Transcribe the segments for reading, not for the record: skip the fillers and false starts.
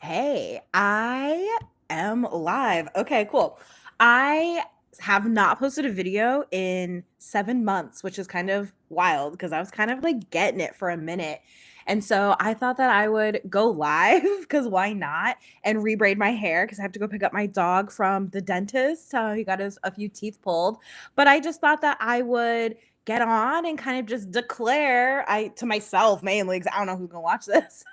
Hey, I am live. Okay, cool. I have not posted a video in 7 months, which is kind of wild because I was kind of like getting it for a minute. And so I thought that I would go live because why not? And rebraid my hair because I have to go pick up my dog from the dentist. He got a few teeth pulled. But I just thought that I would get on and kind of just declare I to myself mainly because I don't know who's gonna watch this.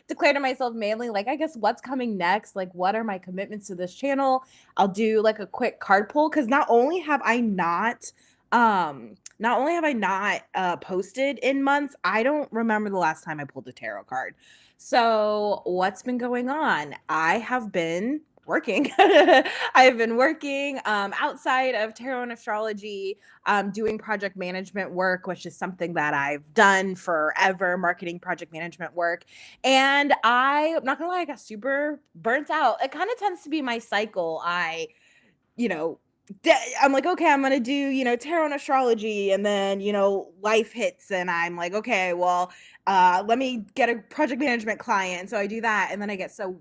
Declare to myself mainly like I guess what's coming next, like what are my commitments to this channel. I'll do like a quick card pull because not only have I not posted in months, I don't remember the last time I pulled a tarot card. So what's been going on? I have been working. I've been working outside of tarot and astrology, doing project management work, which is something that I've done forever, marketing project management work. And I'm not gonna lie, I got super burnt out. It kind of tends to be my cycle. You know, I'm like, okay, I'm gonna do, tarot and astrology, and then, life hits, and I'm like, okay, well, let me get a project management client. So I do that, and then I get so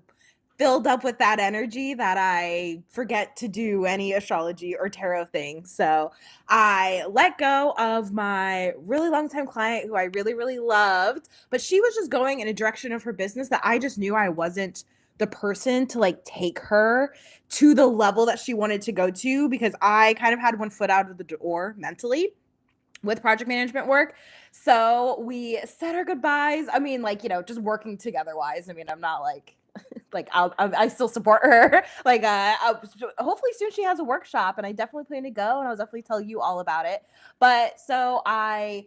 filled up with that energy that I forget to do any astrology or tarot thing. So I let go of my really long time client who I really, really loved, but she was just going in a direction of her business that I just knew I wasn't the person to like take her to the level that she wanted to go to because I kind of had one foot out of the door mentally with project management work. So we said our goodbyes. I mean, like, just working together wise. I mean, I'm not like I still support her. Like, hopefully soon she has a workshop, and I definitely plan to go, and I'll definitely tell you all about it. But so I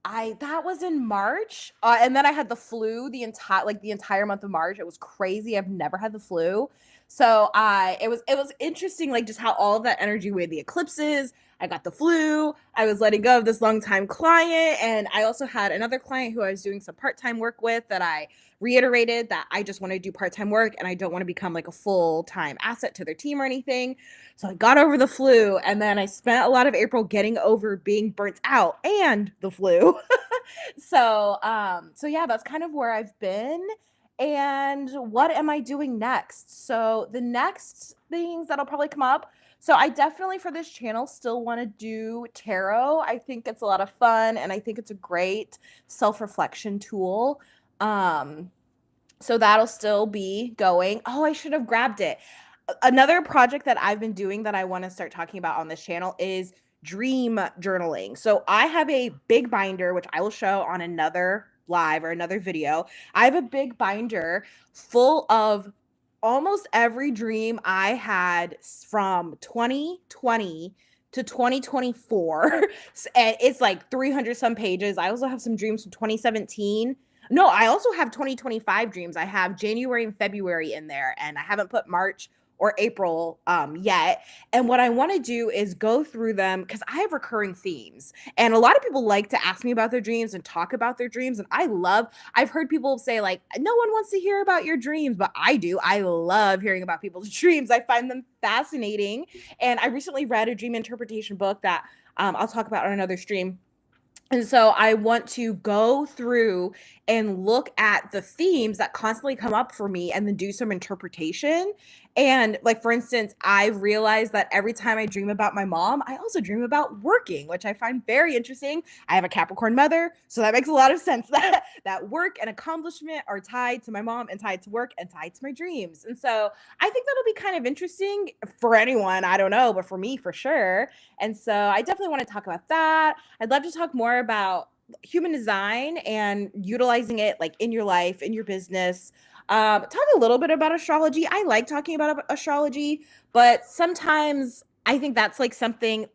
that was in March, and then I had the flu the entire month of March. It was crazy. I've never had the flu, so it was interesting, like just how all of that energy with the eclipses. I got the flu. I was letting go of this longtime client, and I also had another client who I was doing some part time work with that I reiterated that I just want to do part time work and I don't want to become like a full time asset to their team or anything. So I got over the flu, and then I spent a lot of April getting over being burnt out and the flu. So yeah, that's kind of where I've been. And what am I doing next? So the next things that'll probably come up. So I definitely for this channel still want to do tarot. I think it's a lot of fun and I think it's a great self-reflection tool. Um so that'll still be going. Oh, I should have grabbed it. Another project that I've been doing that I want to start talking about on this channel is dream journaling. So I have a big binder, which I will show on another live or another video. I have a big binder full of almost every dream I had from 2020 to 2024. And it's like 300 some pages. I also have some dreams from 2017. No, I also have 2025 dreams. I have January and February in there, and I haven't put March or April yet. And what I want to do is go through them because I have recurring themes. And a lot of people like to ask me about their dreams and talk about their dreams. And I've heard people say, like, no one wants to hear about your dreams, but I do. I love hearing about people's dreams. I find them fascinating. And I recently read a dream interpretation book that I'll talk about on another stream. And so I want to go through and look at the themes that constantly come up for me and then do some interpretation. And like, for instance, I've realized that every time I dream about my mom, I also dream about working, which I find very interesting. I have a Capricorn mother, so that makes a lot of sense that work and accomplishment are tied to my mom and tied to work and tied to my dreams. And so I think that'll be kind of interesting for anyone. I don't know, but for me, for sure. And so I definitely want to talk about that. I'd love to talk more about human design and utilizing it like in your life, in your business. Talk a little bit about astrology. I like talking about astrology, but sometimes I think that's like something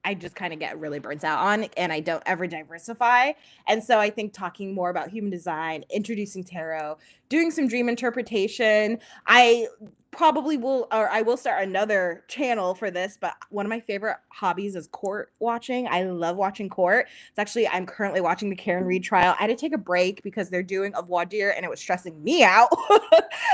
I just kind of get really burnt out on and I don't ever diversify. And so I think talking more about human design, introducing tarot, doing some dream interpretation. I probably will, or I will start another channel for this, but one of my favorite hobbies is court watching. I love watching court. It's actually, I'm currently watching the Karen Reed trial. I had to take a break because they're doing a voir dire and it was stressing me out.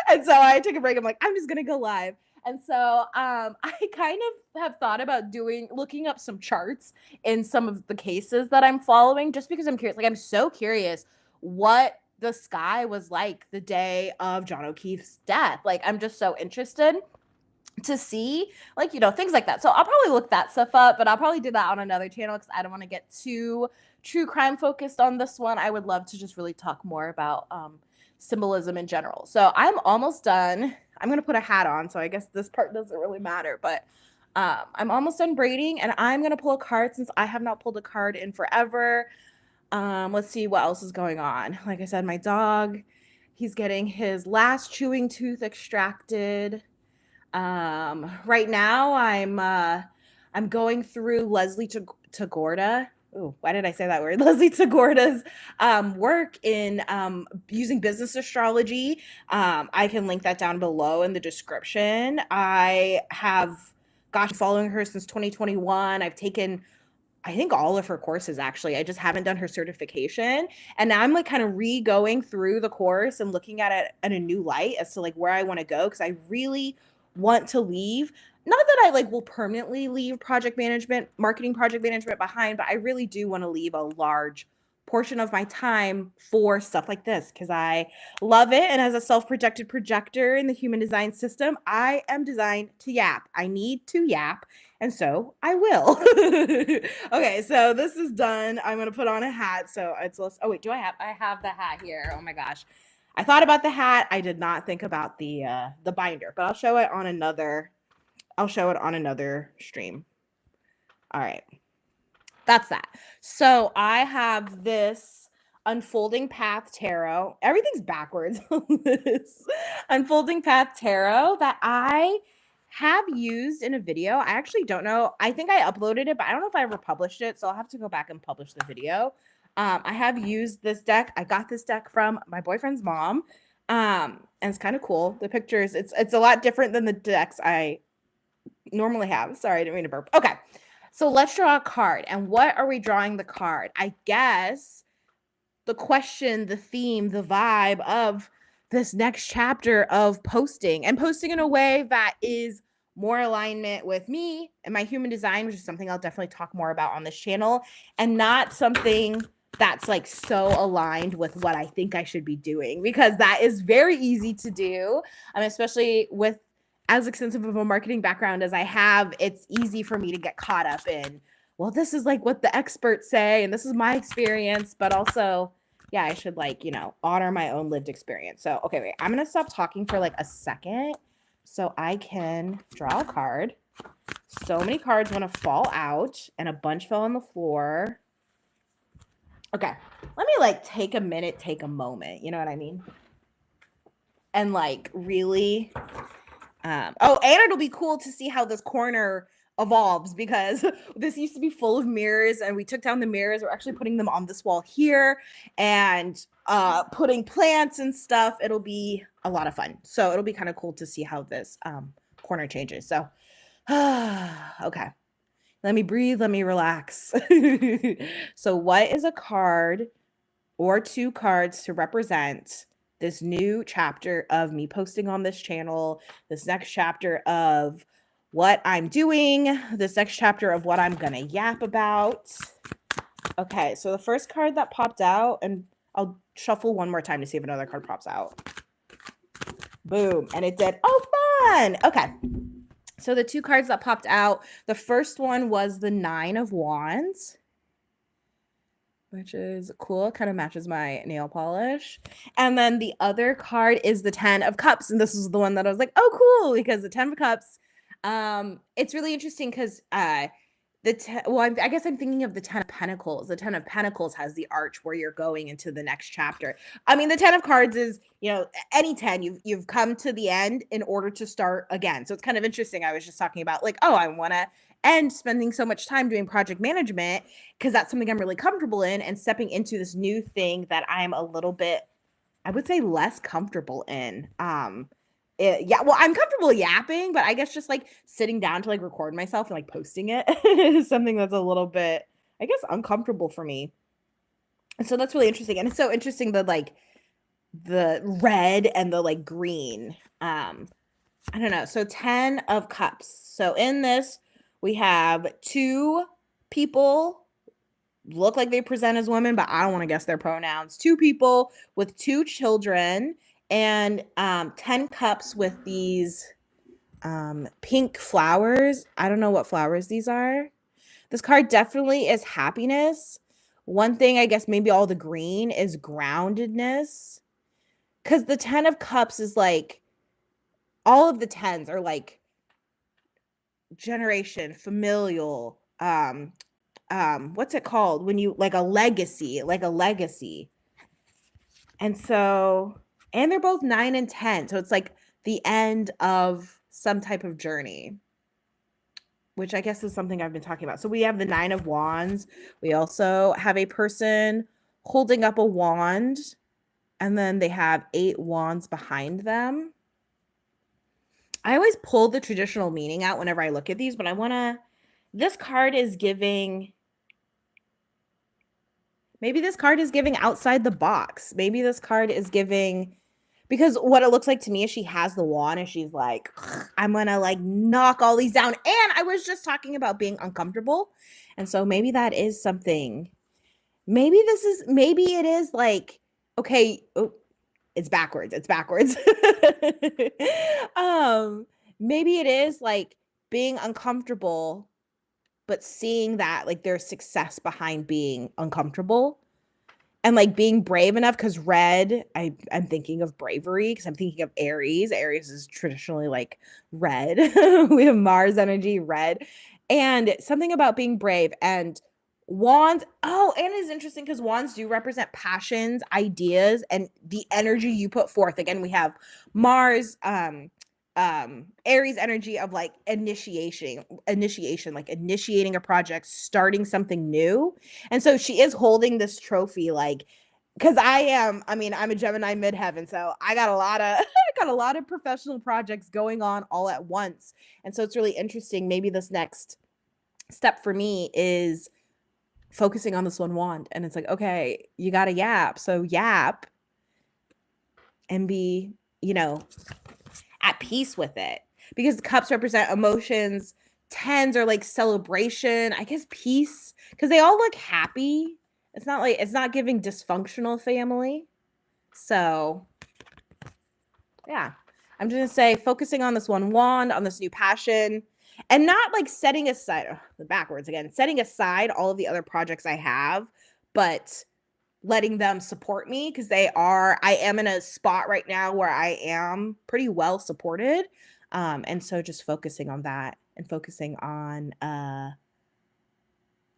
And so I took a break. I'm like, I'm just going to go live. And so I kind of have thought about looking up some charts in some of the cases that I'm following just because I'm curious. Like, I'm so curious what the sky was like the day of John O'Keefe's death. Like, I'm just so interested to see, like, things like that. So I'll probably look that stuff up, but I'll probably do that on another channel because I don't want to get too true crime focused on this one. I would love to just really talk more about symbolism in general. So I'm almost done. I'm going to put a hat on, so I guess this part doesn't really matter, but I'm almost done braiding, and I'm going to pull a card since I have not pulled a card in forever. Let's see what else is going on. Like I said, my dog, he's getting his last chewing tooth extracted. Right now I'm going through Leslie Tagorda. Ooh, why did I say that word? Leslie Tagorda's work in using business astrology. I can link that down below in the description. I have, following her since 2021. I've taken, I think, all of her courses, actually. I just haven't done her certification. And now I'm like kind of re-going through the course and looking at it in a new light as to like where I want to go, because I really want to leave. Not that I like will permanently leave marketing project management behind, but I really do want to leave a large portion of my time for stuff like this because I love it. And as a self-projected projector in the human design system, I am designed to yap. I need to yap. And so I will. Okay, so this is done. I'm going to put on a hat. So it's, oh wait, I have the hat here. Oh my gosh. I thought about the hat. I did not think about the binder, but I'll show it on another stream. All right. That's that. So I have this Unfolding Path Tarot. Everything's backwards on this Unfolding Path Tarot that I have used in a video. I actually don't know. I think I uploaded it, but I don't know if I ever published it. So I'll have to go back and publish the video. I have used this deck. I got this deck from my boyfriend's mom. And it's kind of cool. The pictures, it's a lot different than the decks I normally have. Sorry, I didn't mean to burp. Okay. So let's draw a card. And what are we drawing the card? I guess the question, the theme, the vibe of this next chapter of posting, and posting in a way that is more alignment with me and my human design, which is something I'll definitely talk more about on this channel, and not something that's like so aligned with what I think I should be doing, because that is very easy to do. Especially with as extensive of a marketing background as I have, it's easy for me to get caught up in, well, this is like what the experts say, and this is my experience, but also, yeah, I should like, honor my own lived experience. So, okay, wait, I'm going to stop talking for like a second so I can draw a card. So many cards want to fall out, and a bunch fell on the floor. Okay, let me like take a minute, take a moment. You know what I mean? And like really, and it'll be cool to see how this corner evolves, because this used to be full of mirrors, and we took down the mirrors. We're actually putting them on this wall here and putting plants and stuff. It'll be a lot of fun. So it'll be kind of cool to see how this corner changes. So, okay. Let me breathe. Let me relax. So what is a card or two cards to represent this new chapter of me posting on this channel, this next chapter of what I'm doing, this next chapter of what I'm going to yap about? Okay, so the first card that popped out, and I'll shuffle one more time to see if another card pops out. Boom, and it did. Oh, fun. Okay. So the two cards that popped out, the first one was the Nine of Wands, which is cool. Kind of matches my nail polish. And then the other card is the Ten of Cups. And this is the one that I was like, oh, cool, because the Ten of Cups, it's really interesting because I guess I'm thinking of the Ten of Pentacles. The Ten of Pentacles has the arch where you're going into the next chapter. I mean, the Ten of Cards is, any 10, you've come to the end in order to start again. So it's kind of interesting. I was just talking about like, I want to end spending so much time doing project management because that's something I'm really comfortable in, and stepping into this new thing that I'm a little bit, I would say, less comfortable in. I'm comfortable yapping, but I guess just like sitting down to like record myself and like posting it is something that's a little bit, I guess, uncomfortable for me. And so that's really interesting. And it's so interesting that like the red and the like green, I don't know. So 10 of Cups. So in this, we have two people look like they present as women, but I don't want to guess their pronouns. 2 people with 2 children and 10 cups with these pink flowers. I don't know what flowers these are. This card definitely is happiness. One thing, I guess maybe all the green is groundedness. Because the 10 of cups is like, all of the 10s are like generation, familial, what's it called when you like a legacy, and so, and they're both 9 and 10, so it's like the end of some type of journey, which I guess is something I've been talking about. So we have the 9 of wands. We also have a person holding up a wand, and then they have 8 wands behind them. I always pull the traditional meaning out whenever I look at these, but this card is giving, maybe this card is giving outside the box. Maybe this card is giving, because what it looks like to me is she has the wand and she's like, I'm going to like knock all these down. And I was just talking about being uncomfortable. And so maybe that is something. Maybe it is like, okay, oh, it's backwards. Maybe it is like being uncomfortable, but seeing that like there's success behind being uncomfortable, and like being brave enough, because red, I'm thinking of bravery because I'm thinking of Aries. Aries is traditionally like red. We have Mars energy, red, and something about being brave. And wands, oh, and it's interesting because wands do represent passions, ideas, and the energy you put forth. Again, we have Mars, Aries energy of like initiation, like initiating a project, starting something new. And so she is holding this trophy, like, because I'm a Gemini midheaven, so I got a lot of I got a lot of professional projects going on all at once. And so it's really interesting. Maybe this next step for me is focusing on this one wand, and it's like, okay, you got to yap, so yap and be, at peace with it, because the cups represent emotions. 10s are like celebration, I guess, peace, because they all look happy. It's not giving dysfunctional family. So yeah, I'm just gonna say focusing on this one wand, on this new passion, and not like setting aside setting aside all of the other projects I have, but letting them support me, because I am in a spot right now where I am pretty well supported. And so just focusing on that and focusing on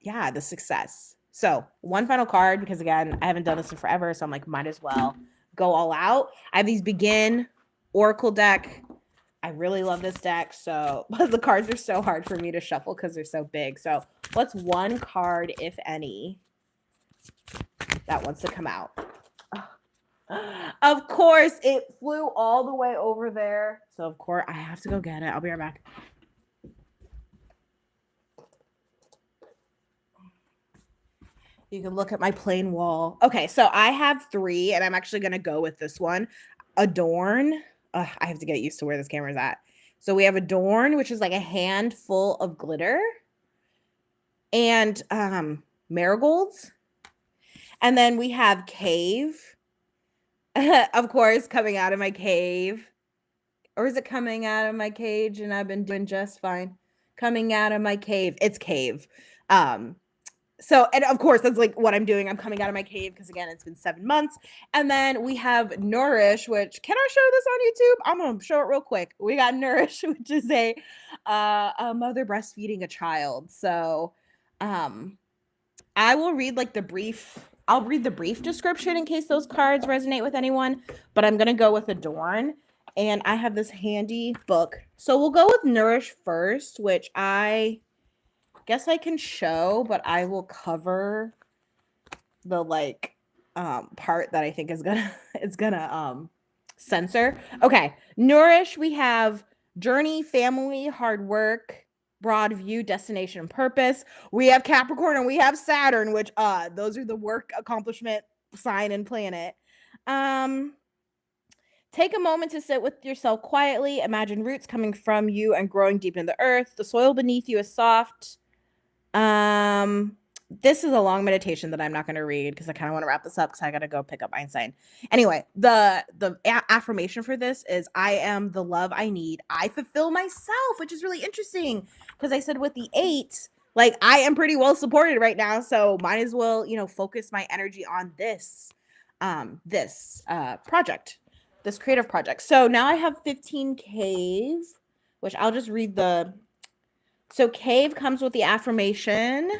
the success. So one final card, because again, I haven't done this in forever, so I'm like, might as well go all out. I have these Begin Oracle deck. I really love this deck, so but the cards are so hard for me to shuffle because they're so big. So what's one card, if any, that wants to come out? Of course, it flew all the way over there. So of course, I have to go get it. I'll be right back. You can look at my plain wall. Okay, so I have 3, and I'm actually going to go with this one. Adorn. I have to get used to where this camera is at. So we have Adorn, which is like a handful of glitter, and marigolds. And then we have Cave. Of course, coming out of my cave. Or is it coming out of my cage and I've been doing just fine? Coming out of my cave. It's Cave. So, and of course, that's like what I'm doing. I'm coming out of my cave because, again, it's been 7 months. And then we have Nourish, which, can I show this on YouTube? I'm going to show it real quick. We got Nourish, which is a mother breastfeeding a child. So I will read like I'll read the brief description in case those cards resonate with anyone, but I'm going to go with Adorn. And I have this handy book. So we'll go with Nourish first, which I guess I can show, but I will cover the part that I think is gonna censor. Okay, Nourish, we have journey, family, hard work, broad view, destination, and purpose. We have Capricorn and we have Saturn, which those are the work, accomplishment, sign, and planet. Take a moment to sit with yourself quietly. Imagine roots coming from you and growing deep in the earth. The soil beneath you is soft. this is a long meditation that I'm not going to read because I kind of want to wrap this up because I got to go pick up Einstein. Anyway, the affirmation for this is I am the love I need. I fulfill myself, which is really interesting because I said with the 8, like I am pretty well supported right now, so might as well, focus my energy on this project, this creative project. So now I have 15 cave, which I'll just read so cave comes with the affirmation.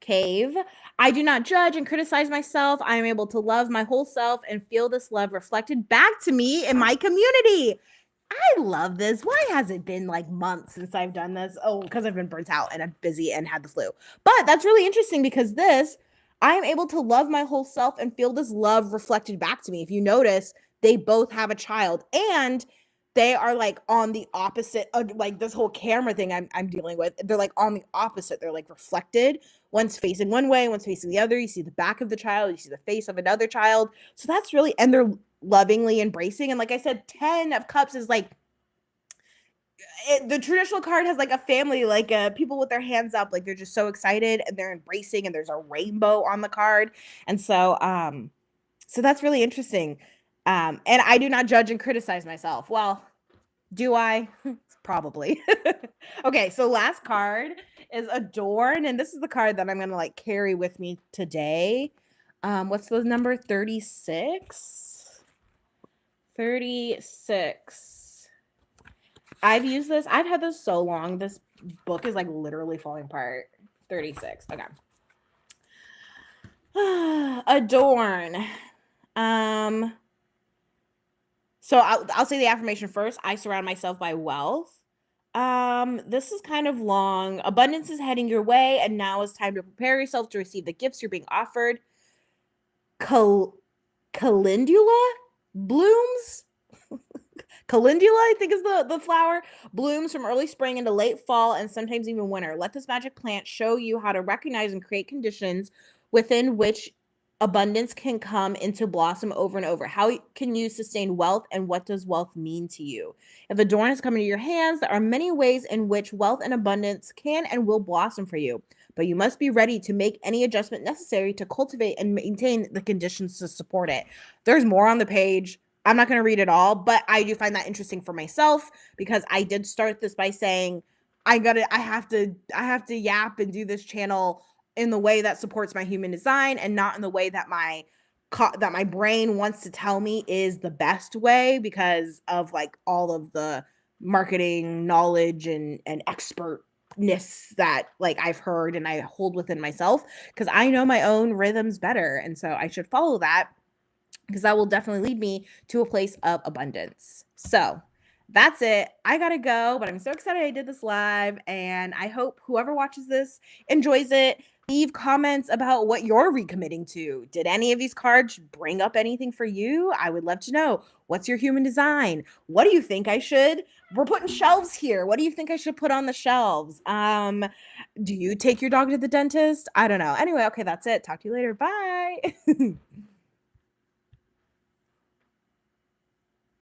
Cave. I do not judge and criticize myself. I am able to love my whole self and feel this love reflected back to me in my community. I love this. Why has it been like months since I've done this? Oh, because I've been burnt out and I'm busy and had the flu. But that's really interesting because I am able to love my whole self and feel this love reflected back to me. If you notice, they both have a child and they are like on the opposite of like this whole camera thing I'm dealing with. They're like on the opposite. They're like reflected. One's facing one way, one's facing the other. You see the back of the child, you see the face of another child. So that's really, and they're lovingly embracing. And like I said, 10 of cups is like, the traditional card has like a family, like people with their hands up, like they're just so excited and they're embracing, and there's a rainbow on the card. And so that's really interesting. And I do not judge and criticize myself. Well, do I? Probably. Okay, so last card is Adorn, and this is the card that I'm gonna like carry with me today. What's the number? 36. 36. I've used this. I've had this so long. This book is like literally falling apart. 36. Okay. Adorn. So I'll say the affirmation first. I surround myself by wealth. This is kind of long. Abundance is heading your way, and now is time to prepare yourself to receive the gifts you're being offered. Calendula blooms. Calendula, I think, is the flower. Blooms from early spring into late fall and sometimes even winter. Let this magic plant show you how to recognize and create conditions within which abundance can come into blossom over and over. How can you sustain wealth, and what does wealth mean to you? If Adorn has come into your hands, there are many ways in which wealth and abundance can and will blossom for you, but you must be ready to make any adjustment necessary to cultivate and maintain the conditions to support it. There's more on the page. I'm not going to read it all, but I do find that interesting for myself because I did start this by saying I have to yap and do this channel in the way that supports my human design and not in the way that my brain wants to tell me is the best way because of like all of the marketing knowledge and expertness that like I've heard and I hold within myself, because I know my own rhythms better, and so I should follow that because that will definitely lead me to a place of abundance. So that's it. I gotta go, but I'm so excited I did this live, and I hope whoever watches this enjoys it. Leave comments about what you're recommitting to. Did any of these cards bring up anything for you? I would love to know. What's your human design? What do you think we're putting shelves here. What do you think I should put on the shelves? Do you take your dog to the dentist? I don't know. Anyway, okay, that's it. Talk to you later. Bye.